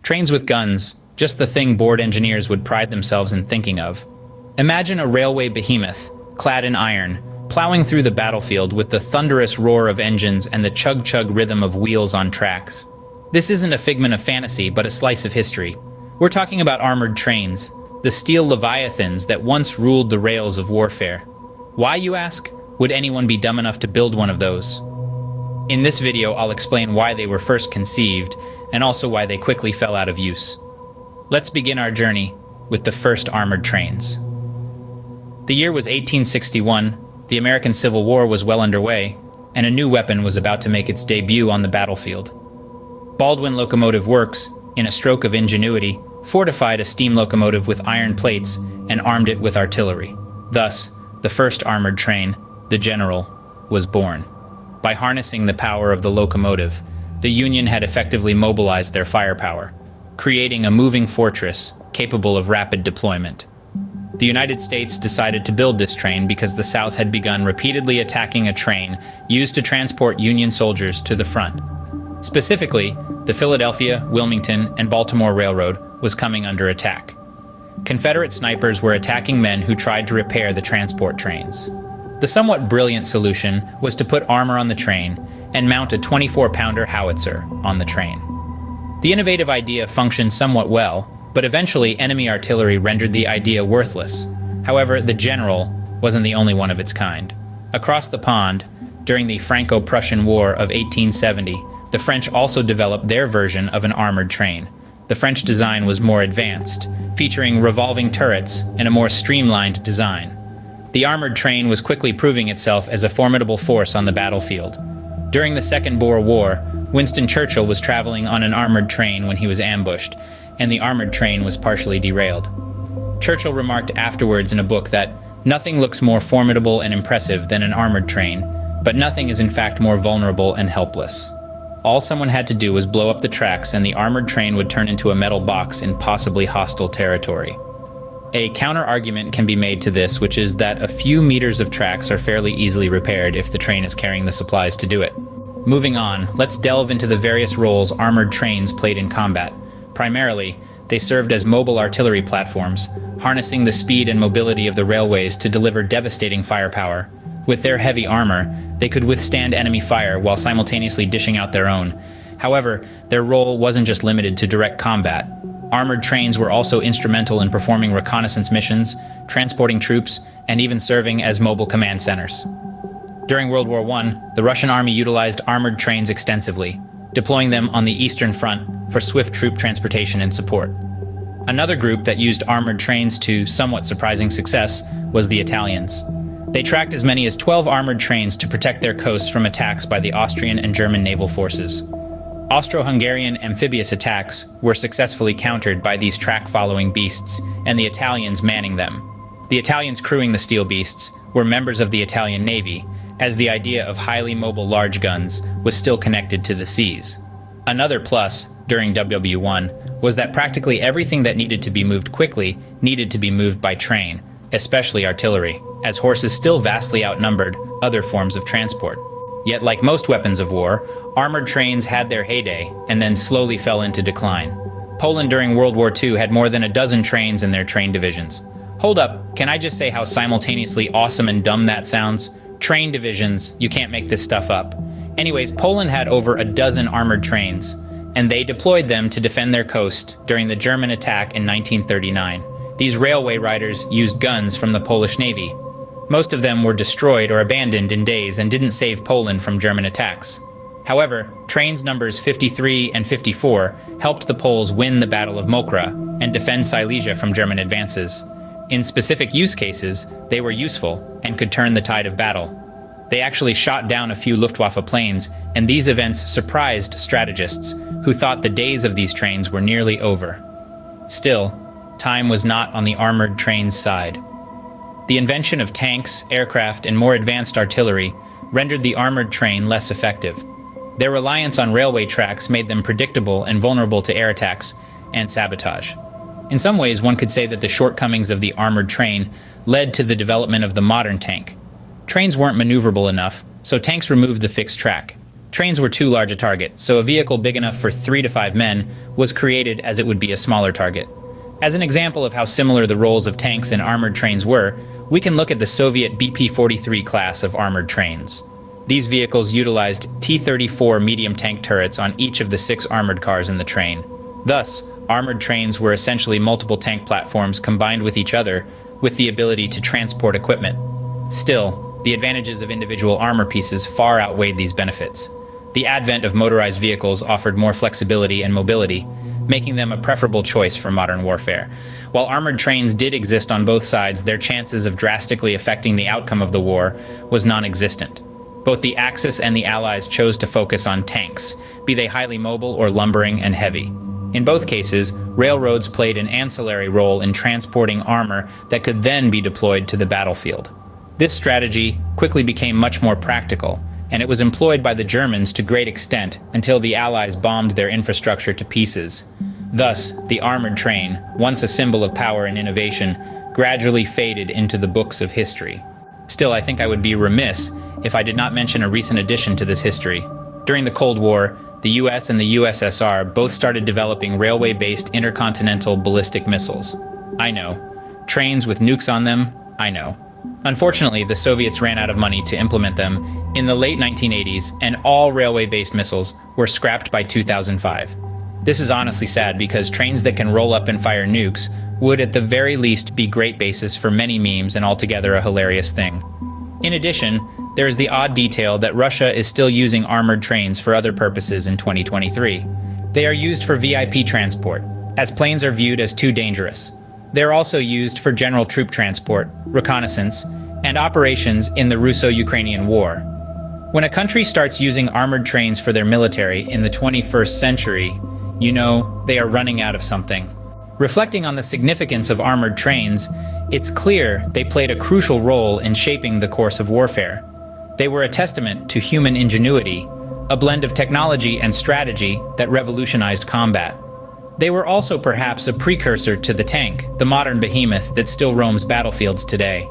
Trains with guns, just the thing bored engineers would pride themselves in thinking of. Imagine a railway behemoth, clad in iron, plowing through the battlefield with the thunderous roar of engines and the chug-chug rhythm of wheels on tracks. This isn't a figment of fantasy, but a slice of history. We're talking about armored trains, the steel leviathans that once ruled the rails of warfare. Why, you ask? Would anyone be dumb enough to build one of those? In this video, I'll explain why they were first conceived, and also why they quickly fell out of use. Let's begin our journey with the first armored trains. The year was 1861, the American Civil War was well underway, and a new weapon was about to make its debut on the battlefield. Baldwin Locomotive Works, in a stroke of ingenuity, fortified a steam locomotive with iron plates and armed it with artillery. Thus, the first armored train, the General, was born. By harnessing the power of the locomotive, the Union had effectively mobilized their firepower, creating a moving fortress capable of rapid deployment. The United States decided to build this train because the South had begun repeatedly attacking a train used to transport Union soldiers to the front. Specifically, the Philadelphia, Wilmington, and Baltimore Railroad was coming under attack. Confederate snipers were attacking men who tried to repair the transport trains. The somewhat brilliant solution was to put armor on the train and mount a 24-pounder howitzer on the train. The innovative idea functioned somewhat well, but eventually enemy artillery rendered the idea worthless. However, the General wasn't the only one of its kind. Across the pond, during the Franco-Prussian War of 1870, the French also developed their version of an armored train. The French design was more advanced, featuring revolving turrets and a more streamlined design. The armored train was quickly proving itself as a formidable force on the battlefield. During the Second Boer War, Winston Churchill was traveling on an armored train when he was ambushed, and the armored train was partially derailed. Churchill remarked afterwards in a book that nothing looks more formidable and impressive than an armored train, but nothing is in fact more vulnerable and helpless. All someone had to do was blow up the tracks and the armored train would turn into a metal box in possibly hostile territory. A counter-argument can be made to this, which is that a few meters of tracks are fairly easily repaired if the train is carrying the supplies to do it. Moving on, let's delve into the various roles armored trains played in combat. Primarily, they served as mobile artillery platforms, harnessing the speed and mobility of the railways to deliver devastating firepower. With their heavy armor, they could withstand enemy fire while simultaneously dishing out their own. However, their role wasn't just limited to direct combat. Armored trains were also instrumental in performing reconnaissance missions, transporting troops, and even serving as mobile command centers. During World War I, the Russian army utilized armored trains extensively, deploying them on the Eastern Front for swift troop transportation and support. Another group that used armored trains to somewhat surprising success was the Italians. They tracked as many as 12 armored trains to protect their coasts from attacks by the Austrian and German naval forces. Austro-Hungarian amphibious attacks were successfully countered by these track-following beasts, and the Italians manning them. The Italians crewing the steel beasts were members of the Italian Navy, as the idea of highly mobile large guns was still connected to the seas. Another plus during WW1 was that practically everything that needed to be moved quickly needed to be moved by train, especially artillery, as horses still vastly outnumbered other forms of transport. Yet, like most weapons of war, armored trains had their heyday and then slowly fell into decline. Poland during World War II had more than a dozen trains in their train divisions. Hold up, can I just say how simultaneously awesome and dumb that sounds? Train divisions, you can't make this stuff up. Anyways, Poland had over a dozen armored trains, and they deployed them to defend their coast during the German attack in 1939. These railway riders used guns from the Polish Navy. Most of them were destroyed or abandoned in days and didn't save Poland from German attacks. However, trains numbers 53 and 54 helped the Poles win the Battle of Mokra and defend Silesia from German advances. In specific use cases, they were useful and could turn the tide of battle. They actually shot down a few Luftwaffe planes, and these events surprised strategists who thought the days of these trains were nearly over. Still, time was not on the armored train's side. The invention of tanks, aircraft, and more advanced artillery rendered the armored train less effective. Their reliance on railway tracks made them predictable and vulnerable to air attacks and sabotage. In some ways, one could say that the shortcomings of the armored train led to the development of the modern tank. Trains weren't maneuverable enough, so tanks removed the fixed track. Trains were too large a target, so a vehicle big enough for 3 to 5 men was created as it would be a smaller target. As an example of how similar the roles of tanks and armored trains were, we can look at the Soviet BP-43 class of armored trains. These vehicles utilized T-34 medium tank turrets on each of the 6 armored cars in the train. Thus, armored trains were essentially multiple tank platforms combined with each other with the ability to transport equipment. Still, the advantages of individual armor pieces far outweighed these benefits. The advent of motorized vehicles offered more flexibility and mobility, making them a preferable choice for modern warfare. While armored trains did exist on both sides, their chances of drastically affecting the outcome of the war was non-existent. Both the Axis and the Allies chose to focus on tanks, be they highly mobile or lumbering and heavy. In both cases, railroads played an ancillary role in transporting armor that could then be deployed to the battlefield. This strategy quickly became much more practical, and it was employed by the Germans to great extent until the Allies bombed their infrastructure to pieces. Thus, the armored train, once a symbol of power and innovation, gradually faded into the books of history. Still, I think I would be remiss if I did not mention a recent addition to this history. During the Cold War, the US and the USSR both started developing railway-based intercontinental ballistic missiles. I know. Trains with nukes on them? I know. Unfortunately, the Soviets ran out of money to implement them in the late 1980s, and all railway-based missiles were scrapped by 2005. This is honestly sad because trains that can roll up and fire nukes would at the very least be great basis for many memes and altogether a hilarious thing. In addition, there is the odd detail that Russia is still using armored trains for other purposes in 2023. They are used for VIP transport, as planes are viewed as too dangerous. They are also used for general troop transport, reconnaissance, and operations in the Russo-Ukrainian War. When a country starts using armored trains for their military in the 21st century, you know they are running out of something. Reflecting on the significance of armored trains, it's clear they played a crucial role in shaping the course of warfare. They were a testament to human ingenuity, a blend of technology and strategy that revolutionized combat. They were also perhaps a precursor to the tank, the modern behemoth that still roams battlefields today.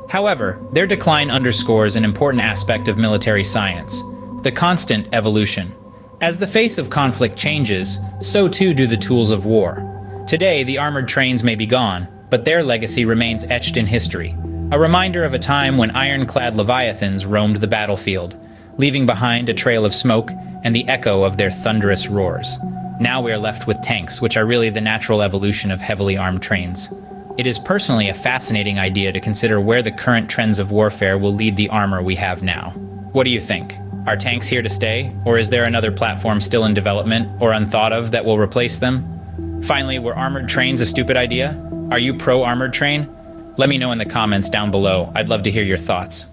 However, their decline underscores an important aspect of military science: the constant evolution. As the face of conflict changes, so too do the tools of war. Today, the armored trains may be gone, but their legacy remains etched in history, a reminder of a time when ironclad leviathans roamed the battlefield, leaving behind a trail of smoke and the echo of their thunderous roars. Now we are left with tanks, which are really the natural evolution of heavily armed trains. It is personally a fascinating idea to consider where the current trends of warfare will lead the armor we have now. What do you think? Are tanks here to stay, or is there another platform still in development or unthought of that will replace them? Finally, were armored trains a stupid idea? Are you pro-armored train? Let me know in the comments down below. I'd love to hear your thoughts.